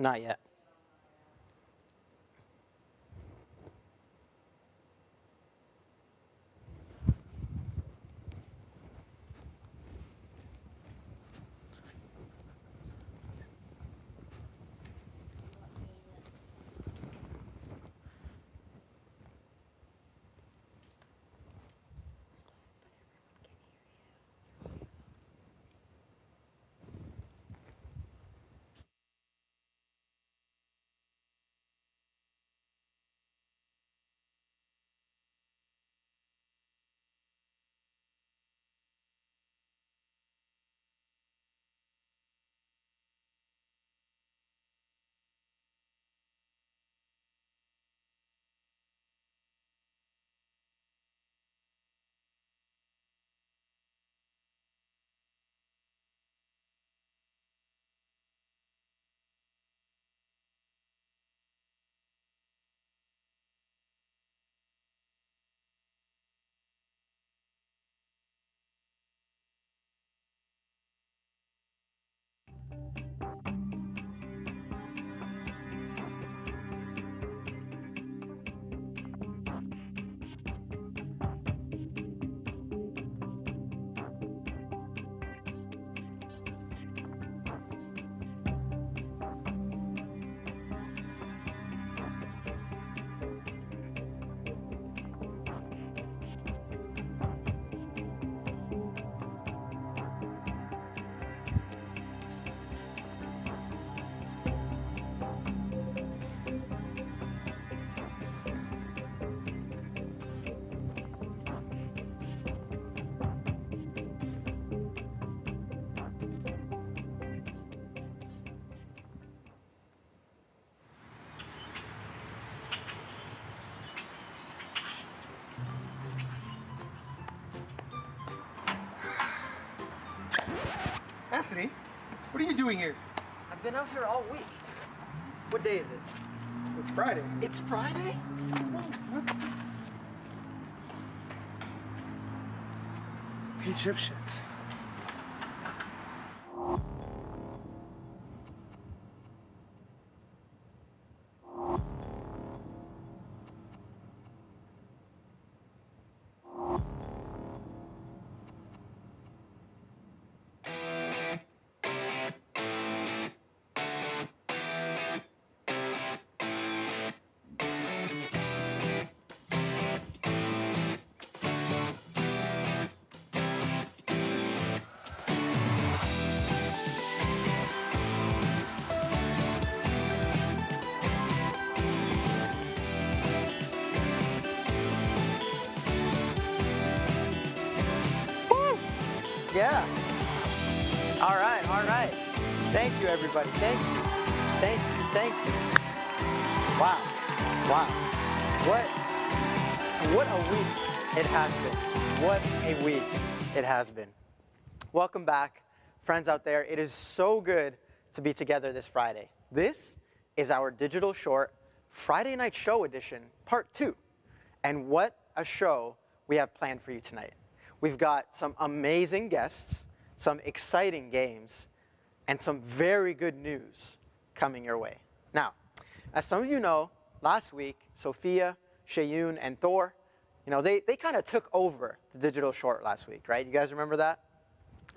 Not yet. Anthony, what are you doing here? I've been out here all week. What day is it? It's Friday. It's Friday? Egyptians. Yeah. All right, all right. Thank you, everybody. Thank you. Thank you, thank you. Wow, wow. What a week it has been. What a week it has been. Welcome back, friends out there. It is so good to be together this Friday. This is our digital short Friday Night Show edition, part 2. And what a show we have planned for you tonight. We've got some amazing guests, some exciting games, and some very good news coming your way. Now, as some of you know, last week, Sophia, Shayun, and Thor, they kind of took over the digital short last week, right? You guys remember that?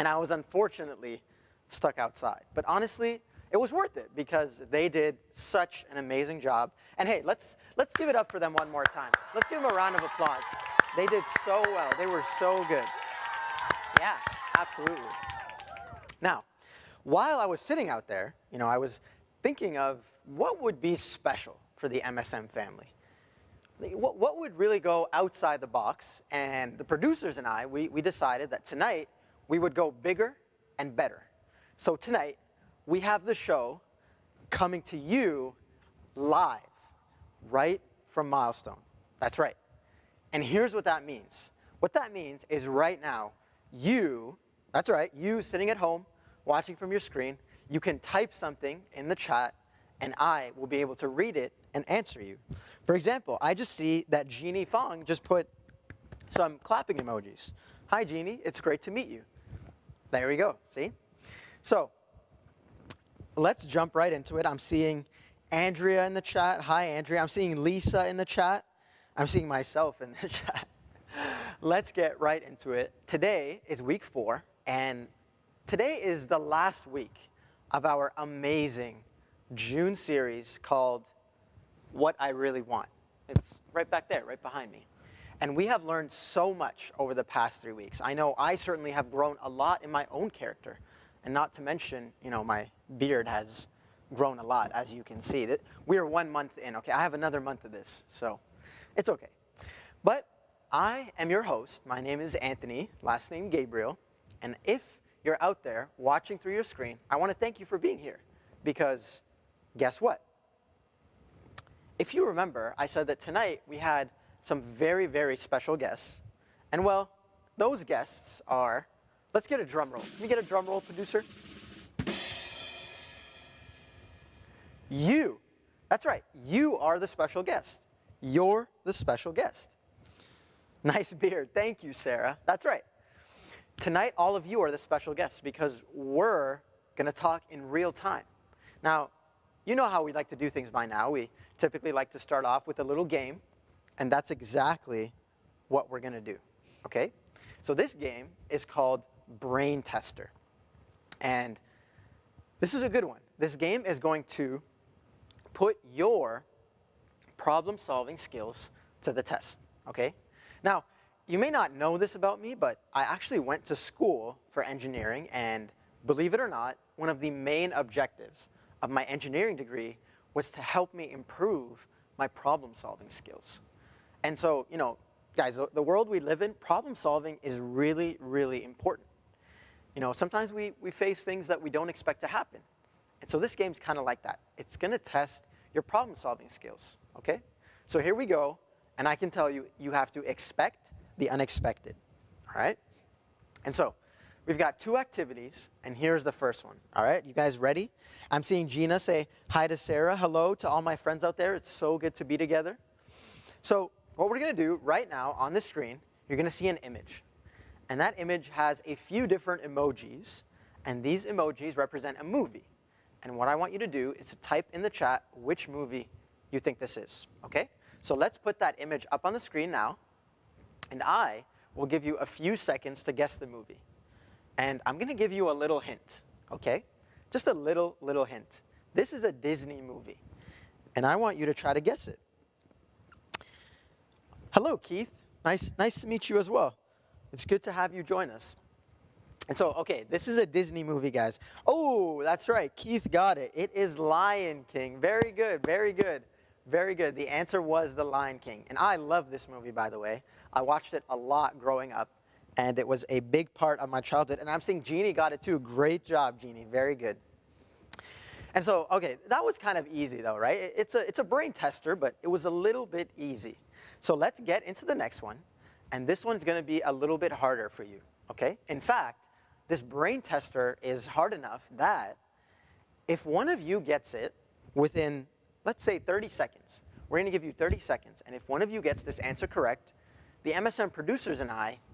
And I was unfortunately stuck outside. But honestly, it was worth it because they did such an amazing job. And hey, let's give it up for them one more time. Let's give them a round of applause. They did so well. They were so good. Yeah, absolutely. Now, while I was sitting out there, I was thinking of what would be special for the MSM family. What would really go outside the box? And the producers and I, we decided that tonight we would go bigger and better. So tonight, we have the show coming to you live, right from Milestone. That's right. And here's what that means. What that means is right now, that's right, you sitting at home, watching from your screen, you can type something in the chat, and I will be able to read it and answer you. For example, I just see that Jeannie Fong just put some clapping emojis. Hi, Jeannie, it's great to meet you. There we go, see? So, let's jump right into it. I'm seeing Andrea in the chat. Hi, Andrea. I'm seeing Lisa in the chat. I'm seeing myself in the chat. Let's get right into it. Today is week 4, and today is the last week of our amazing June series called What I Really Want. It's right back there, right behind me. And we have learned so much over the past 3 weeks. I know I certainly have grown a lot in my own character. And not to mention, my beard has grown a lot, as you can see. We are 1 month in, okay? I have another month of this, so it's okay. But I am your host. My name is Anthony, last name Gabriel. And if you're out there watching through your screen, I want to thank you for being here. Because guess what? If you remember, I said that tonight we had some very, very special guests. And well, those guests are, let's get a drum roll. Can we get a drum roll, producer? You. That's right. You are the special guest. You're the special guest. Nice beard. Thank you, Sarah. That's right. Tonight, all of you are the special guests because we're going to talk in real time. Now, you know how we like to do things by now. We typically like to start off with a little game, and that's exactly what we're going to do, okay? So this game is called Brain Tester, and this is a good one. This game is going to put your problem-solving skills to the test, okay? Now, you may not know this about me, but I actually went to school for engineering, and believe it or not, one of the main objectives of my engineering degree was to help me improve my problem-solving skills. And so, guys, the world we live in, problem-solving is really, really important. Sometimes we face things that we don't expect to happen. And so this game's kind of like that. It's going to test your problem-solving skills, okay? So here we go, and I can tell you, you have to expect the unexpected, all right? And so we've got 2 activities, and here's the first one, all right? You guys ready? I'm seeing Gina say hi to Sarah. Hello to all my friends out there. It's so good to be together. So what we're going to do right now on the screen, you're going to see an image. And that image has a few different emojis, and these emojis represent a movie. And what I want you to do is to type in the chat which movie you think this is, okay? So let's put that image up on the screen now, and I will give you a few seconds to guess the movie. And I'm going to give you a little hint, okay? Just a little hint. This is a Disney movie, and I want you to try to guess it. Hello, Keith. Nice to meet you as well. It's good to have you join us. And so, okay, this is a Disney movie, guys. Oh, that's right. Keith got it. It is Lion King. Very good, very good, very good. The answer was The Lion King. And I love this movie, by the way. I watched it a lot growing up, and it was a big part of my childhood. And I'm seeing Jeannie got it too. Great job, Jeannie. Very good. And so, okay, that was kind of easy, though, right? It's a brain tester, but it was a little bit easy. So let's get into the next one. And this one's going to be a little bit harder for you, okay? In fact, this brain tester is hard enough that if one of you gets it within, let's say, 30 seconds, we're going to give you 30 seconds. And if one of you gets this answer correct, the MSM producers and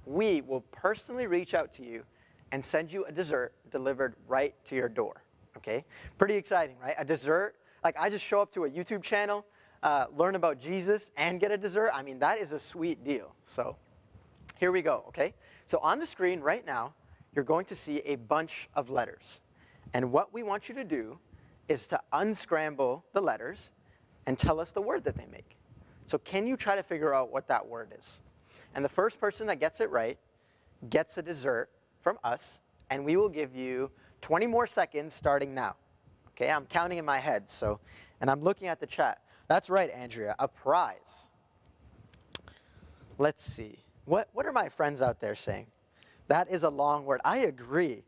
we will personally reach out to you and send you a dessert delivered right to your door, okay? Pretty exciting, right? A dessert, like I just show up to a YouTube channel, learn about Jesus, and get a dessert. I mean, that is a sweet deal. So here we go, okay? So on the screen right now, you're going to see a bunch of letters. And what we want you to do is to unscramble the letters and tell us the word that they make. So can you try to figure out what that word is? And the first person that gets it right gets a dessert from us, and we will give you 20 more seconds starting now. Okay, I'm counting in my head, and I'm looking at the chat. That's right, Andrea, a prize. Let's see. What are my friends out there saying? That is a long word. I agree.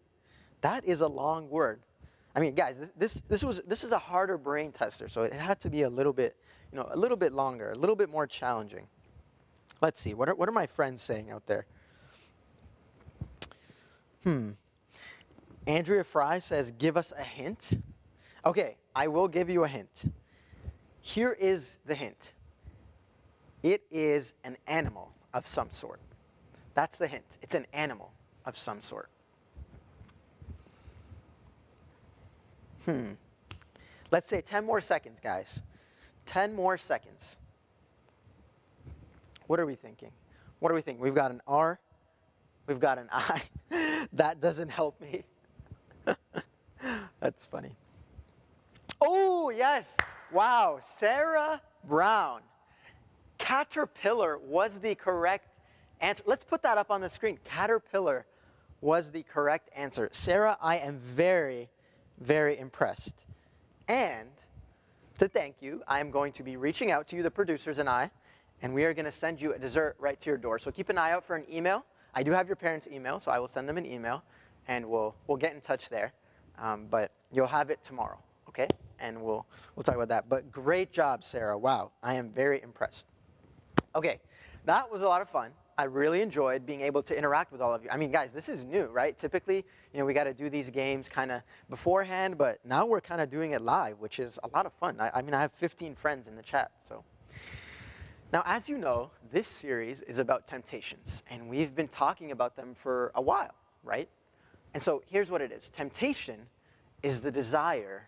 That is a long word. I mean, guys, this is a harder brain tester, so it had to be a little bit longer, a little bit more challenging. Let's see. What are my friends saying out there? Andrea Fry says, give us a hint. Okay, I will give you a hint. Here is the hint. It is an animal of some sort. That's the hint. It's an animal of some sort. Let's say 10 more seconds, guys. 10 more seconds. What are we thinking? What do we think? We've got an R. We've got an I. That doesn't help me. That's funny. Oh, yes. Wow. Sarah Brown. Caterpillar was the correct answer. Let's put that up on the screen. Caterpillar was the correct answer. Sarah, I am very, very impressed. And to thank you, I am going to be reaching out to you, the producers and we are going to send you a dessert right to your door. So keep an eye out for an email. I do have your parents' email, so I will send them an email, and we'll get in touch there. But you'll have it tomorrow, okay? And we'll talk about that. But great job, Sarah. Wow, I am very impressed. Okay, that was a lot of fun. I really enjoyed being able to interact with all of you. I mean, guys, this is new, right? Typically, we got to do these games kind of beforehand, but now we're kind of doing it live, which is a lot of fun. I mean, I have 15 friends in the chat, so. Now, as you know, this series is about temptations, and we've been talking about them for a while, right? And so here's what it is. Temptation is the desire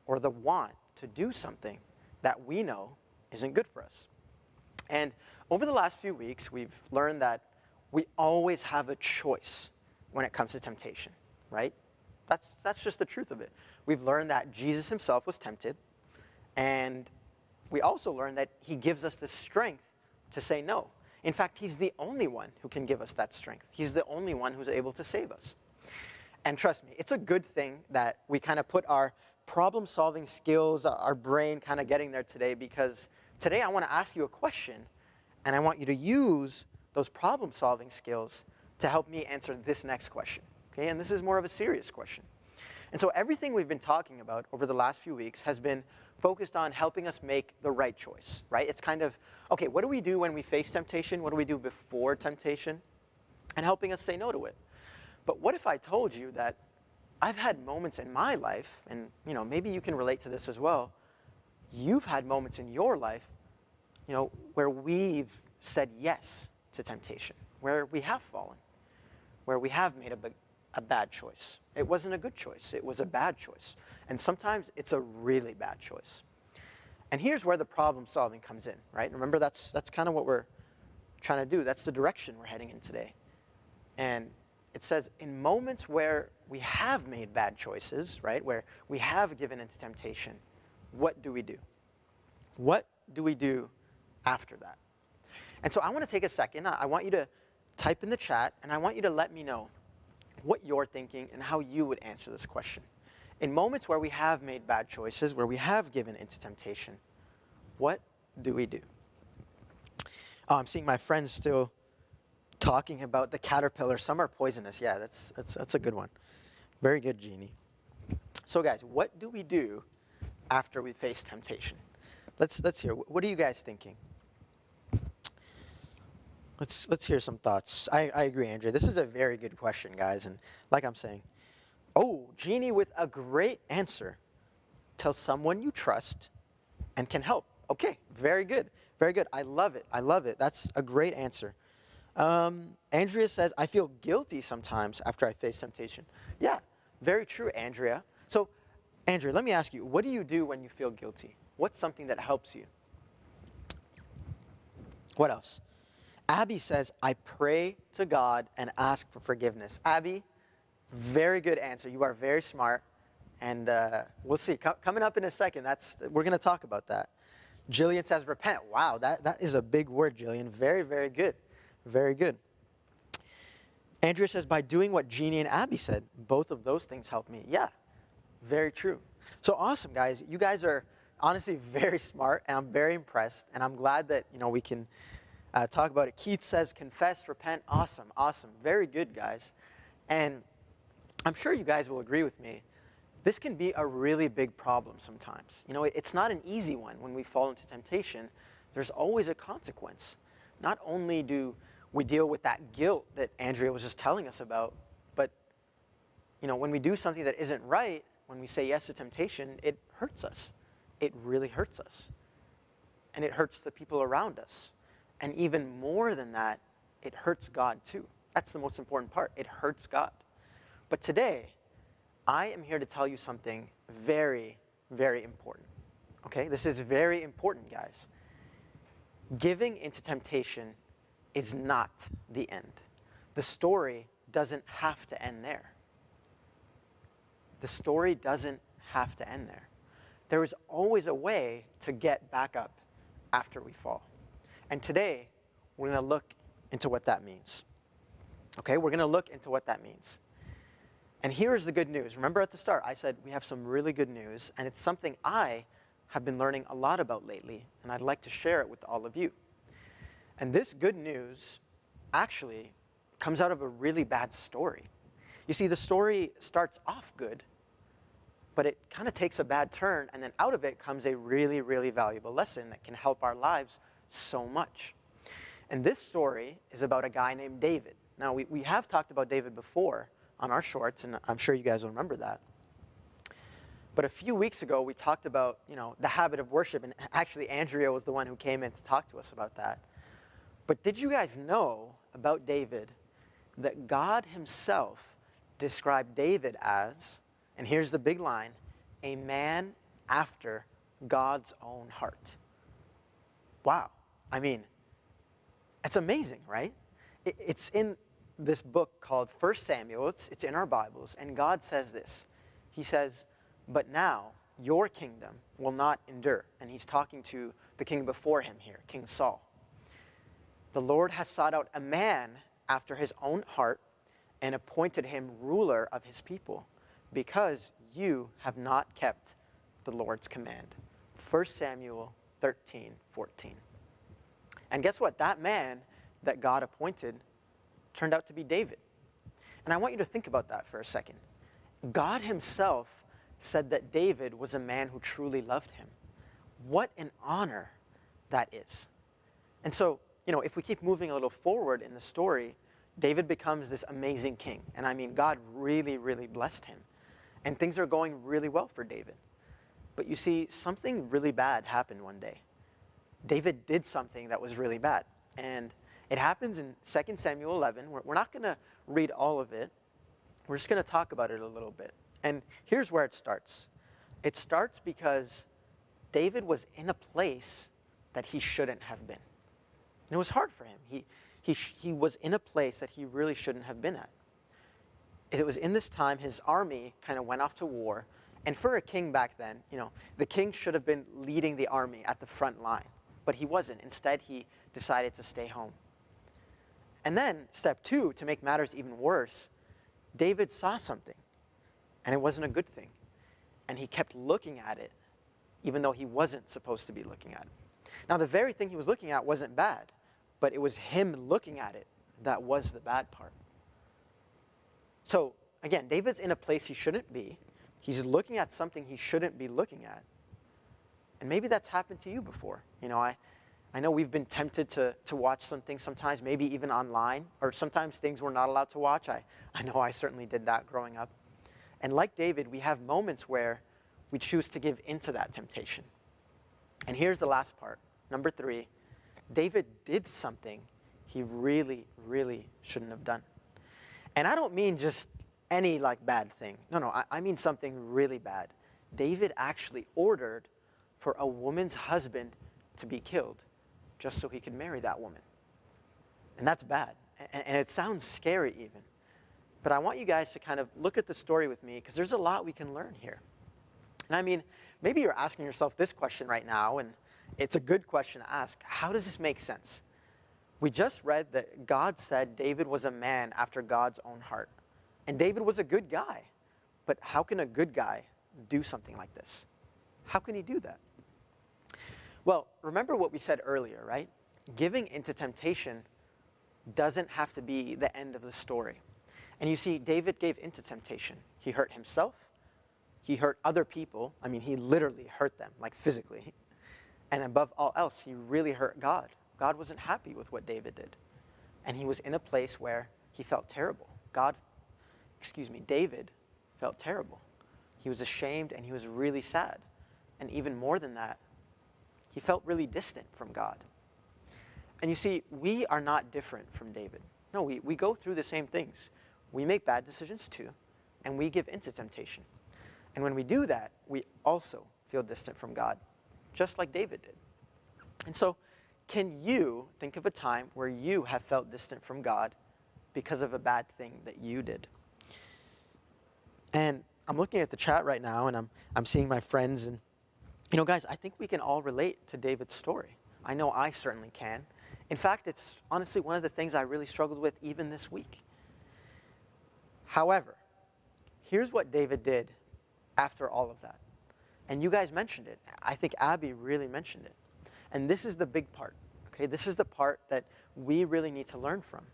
or the want to do something that we know isn't good for us. And over the last few weeks, we've learned that we always have a choice when it comes to temptation, right? That's just the truth of it. We've learned that Jesus himself was tempted, and we also learned that he gives us the strength to say no. In fact, he's the only one who can give us that strength. He's the only one who's able to save us. And trust me, it's a good thing that we kind of put our problem-solving skills, our brain kind of getting there today, because today I want to ask you a question, and I want you to use those problem-solving skills to help me answer this next question. Okay? And this is more of a serious question. And so everything we've been talking about over the last few weeks has been focused on helping us make the right choice, right? It's kind of, okay, what do we do when we face temptation? What do we do before temptation? And helping us say no to it. But what if I told you that I've had moments in my life, and maybe you can relate to this as well. You've had moments in your life, where we've said yes to temptation, where we have fallen, where we have made a bad choice. It wasn't a good choice. It was a bad choice. And sometimes it's a really bad choice. And here's where the problem solving comes in, right? Remember, that's kind of what we're trying to do. That's the direction we're heading in today. And it says, in moments where we have made bad choices, right, where we have given into temptation, what do we do? What do we do after that? And so I want to take a second. I want you to type in the chat, and I want you to let me know what you're thinking and how you would answer this question. In moments where we have made bad choices, where we have given into temptation, what do we do? Oh, I'm seeing my friends still talking about the caterpillar. Some are poisonous. Yeah, that's a good one. Very good, Jeannie. So guys, what do we do after we face temptation? Let's hear. What are you guys thinking? Let's hear some thoughts. I agree, Andrea. This is a very good question, guys. And like I'm saying, oh, Jeannie with a great answer. Tell someone you trust and can help. Okay, very good. Very good. I love it. I love it. That's a great answer. Andrea says, I feel guilty sometimes after I face temptation. Yeah, very true, Andrea. So, Andrea, let me ask you, what do you do when you feel guilty? What's something that helps you? What else? Abby says, I pray to God and ask for forgiveness. Abby, very good answer. You are very smart. And we'll see. Coming up in a second, we're going to talk about that. Jillian says, repent. Wow, that is a big word, Jillian. Very, very good. Very good. Andrea says, by doing what Jeannie and Abby said, both of those things help me. Yeah, very true. So awesome, guys. You guys are honestly very smart, and I'm very impressed. And I'm glad that, we can talk about it. Keith says, confess, repent. Awesome, awesome. Very good, guys. And I'm sure you guys will agree with me. This can be a really big problem sometimes. It's not an easy one when we fall into temptation. There's always a consequence. Not only do we deal with that guilt that Andrea was just telling us about, but when we do something that isn't right, when we say yes to temptation, it hurts us. It really hurts us. And it hurts the people around us. And even more than that, it hurts God too. That's the most important part. It hurts God. But today, I am here to tell you something very, very important. Okay, this is very important, guys. Giving into temptation is not the end. The story doesn't have to end there. The story doesn't have to end there. There is always a way to get back up after we fall. And today, we're going to look into what that means. Okay, we're going to look into what that means. And here's the good news. Remember at the start, I said we have some really good news, and it's something I have been learning a lot about lately, and I'd like to share it with all of you. And this good news actually comes out of a really bad story. You see, the story starts off good, but it kind of takes a bad turn, and then out of it comes a really, really valuable lesson that can help our lives so much. And this story is about a guy named David. Now, we have talked about David before on our shorts, and I'm sure you guys will remember that. But a few weeks ago, we talked about, the habit of worship, and actually Andrea was the one who came in to talk to us about that. But did you guys know about David that God himself described David as, and here's the big line, a man after God's own heart? Wow. I mean, it's amazing, right? It's in this book called 1 Samuel. It's in our Bibles, and God says this. He says, "But now your kingdom will not endure." And he's talking to the king before him here, King Saul. "The Lord has sought out a man after his own heart and appointed him ruler of his people, because you have not kept the Lord's command." 1 Samuel 13:14. And guess what? That man that God appointed turned out to be David. And I want you to think about that for a second. God himself said that David was a man who truly loved him. What an honor that is. And so, if we keep moving a little forward in the story, David becomes this amazing king. And I mean, God really, really blessed him. And things are going really well for David. But you see, something really bad happened one day. David did something that was really bad. And it happens in 2 Samuel 11. We're not going to read all of it. We're just going to talk about it a little bit. And here's where it starts. It starts because David was in a place that he shouldn't have been. And it was hard for him. He was in a place that he really shouldn't have been at. It was in this time his army kind of went off to war. And for a king back then, the king should have been leading the army at the front line. But he wasn't. Instead, he decided to stay home. And then, step 2, to make matters even worse, David saw something. And it wasn't a good thing. And he kept looking at it, even though he wasn't supposed to be looking at it. Now, the very thing he was looking at wasn't bad, but it was him looking at it that was the bad part. So, again, David's in a place he shouldn't be. He's looking at something he shouldn't be looking at. And maybe that's happened to you before. I know we've been tempted to watch some things sometimes, maybe even online, or sometimes things we're not allowed to watch. I know I certainly did that growing up. And like David, we have moments where we choose to give into that temptation. And here's the last part. Number 3, David did something he really, really shouldn't have done. And I don't mean just any bad thing. No, I mean something really bad. David actually ordered for a woman's husband to be killed just so he could marry that woman. And that's bad. And it sounds scary even. But I want you guys to kind of look at the story with me, because there's a lot we can learn here. And I mean, maybe you're asking yourself this question right now, and it's a good question to ask. How does this make sense? We just read that God said David was a man after God's own heart. And David was a good guy. But how can a good guy do something like this? How can he do that? Well, remember what we said earlier, right? Giving into temptation doesn't have to be the end of the story. And you see, David gave into temptation. He hurt himself. He hurt other people. I mean, he literally hurt them, physically. And above all else, he really hurt God. God wasn't happy with what David did. And he was in a place where he felt terrible. David felt terrible. He was ashamed and he was really sad. And even more than that, he felt really distant from God. And you see, we are not different from David. No, we go through the same things. We make bad decisions too, and we give into temptation. And when we do that, we also feel distant from God, just like David did. And so, can you think of a time where you have felt distant from God because of a bad thing that you did? And I'm looking at the chat right now, and I'm seeing my friends, and guys, I think we can all relate to David's story. I know I certainly can. In fact, it's honestly one of the things I really struggled with even this week. However, here's what David did after all of that. And you guys mentioned it. I think Abby really mentioned it. And this is the big part, okay? This is the part that we really need to learn from.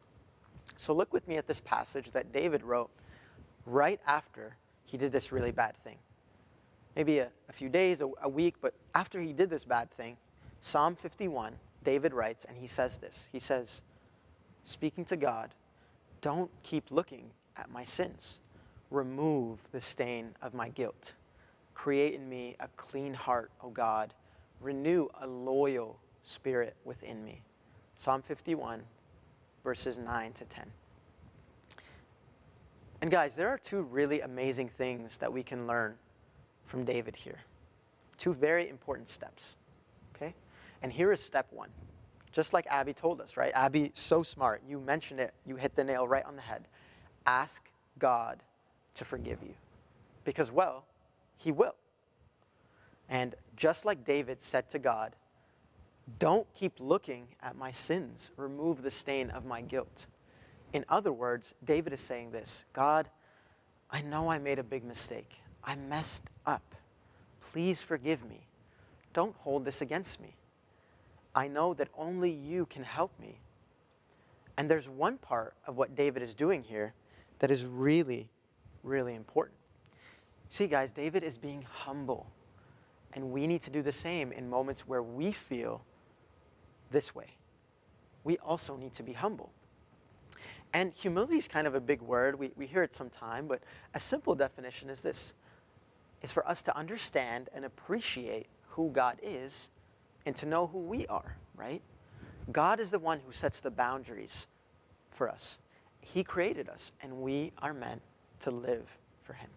So look with me at this passage that David wrote right after he did this really bad thing. Maybe a few days, a week, but after he did this bad thing, Psalm 51, David writes, and he says this. He says, speaking to God, don't keep looking at my sins. Remove the stain of my guilt. Create in me a clean heart, O God. Renew a loyal spirit within me. Psalm 51, verses 9 to 10. And guys, there are two really amazing things that we can learn from David here. Two very important steps, okay? And here is step one. Just like Abby told us, right? Abby, so smart. You mentioned it. You hit the nail right on the head. Ask God to forgive you. Because, well, he will. And just like David said to God, don't keep looking at my sins. Remove the stain of my guilt. In other words, David is saying this, God, I know I made a big mistake. I messed up. Please forgive me. Don't hold this against me. I know that only you can help me. And there's one part of what David is doing here that is really, really important. See, guys, David is being humble. And we need to do the same in moments where we feel this way. We also need to be humble. And humility is kind of a big word. We hear it sometime, but a simple definition is this. It's for us to understand and appreciate who God is and to know who we are, right? God is the one who sets the boundaries for us. He created us, and we are meant to live for him.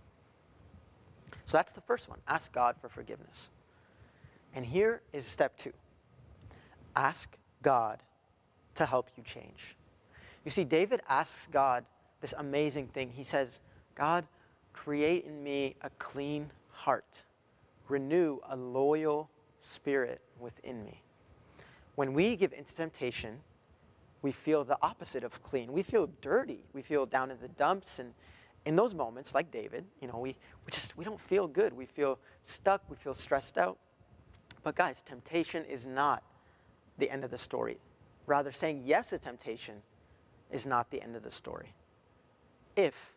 So that's the first one. Ask God for forgiveness. And here is step two. Ask God to help you change. You see, David asks God this amazing thing. He says, God, create in me a clean heart. Renew a loyal spirit within me. When we give into temptation, we feel the opposite of clean. We feel dirty. We feel down in the dumps. And in those moments, like David, we don't feel good. We feel stuck. We feel stressed out. But guys, temptation is not the end of the story. Rather, saying yes to temptation is not the end of the story. If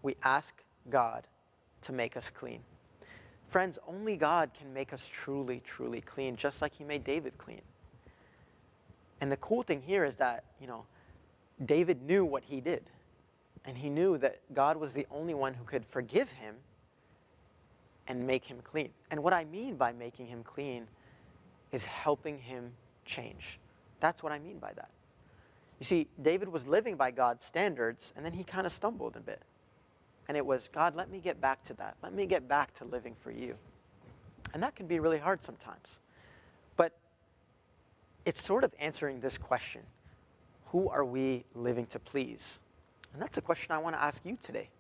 we ask God to make us clean. Friends, only God can make us truly, truly clean, just like he made David clean. And the cool thing here is that, David knew what he did. And he knew that God was the only one who could forgive him and make him clean. And what I mean by making him clean is helping him change. That's what I mean by that. You see, David was living by God's standards, and then he kind of stumbled a bit. And it was, God, let me get back to that. Let me get back to living for you. And that can be really hard sometimes. But it's sort of answering this question. Who are we living to please? And that's a question I want to ask you today.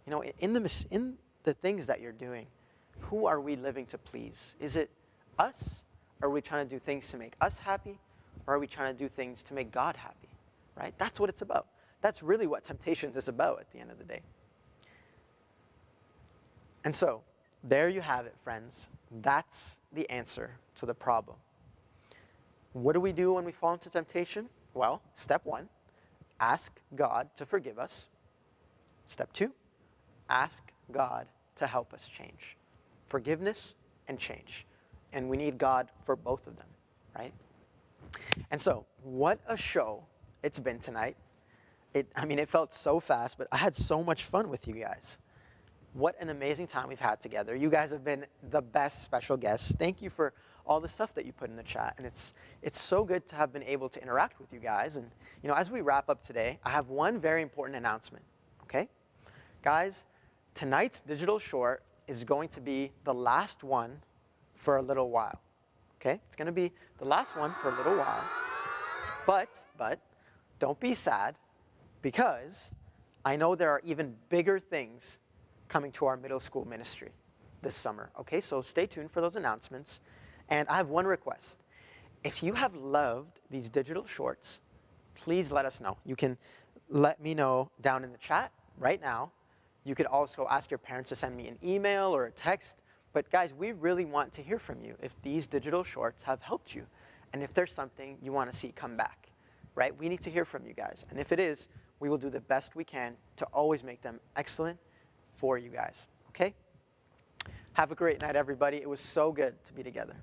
In the things that you're doing, who are we living to please? Is it us? Are we trying to do things to make us happy? Or are we trying to do things to make God happy? Right? That's what it's about. That's really what temptations is about at the end of the day. And so, there you have it, friends. That's the answer to the problem. What do we do when we fall into temptation? Well, step one, ask God to forgive us. Step two, ask God to help us change. Forgiveness and change. And we need God for both of them, right? And so, what a show it's been tonight. It felt so fast, but I had so much fun with you guys. What an amazing time we've had together. You guys have been the best special guests. Thank you for all the stuff that you put in the chat. And it's so good to have been able to interact with you guys. And, as we wrap up today, I have one very important announcement, okay? Guys, tonight's digital short is going to be the last one for a little while. Okay? It's going to be the last one for a little while. But don't be sad, because I know there are even bigger things coming to our middle school ministry this summer. Okay? So stay tuned for those announcements. And I have one request. If you have loved these digital shorts, please let us know. You can let me know down in the chat right now. You could also ask your parents to send me an email or a text. But guys, we really want to hear from you if these digital shorts have helped you, and if there's something you want to see come back, right? We need to hear from you guys. And if it is, we will do the best we can to always make them excellent for you guys, okay? Have a great night, everybody. It was so good to be together.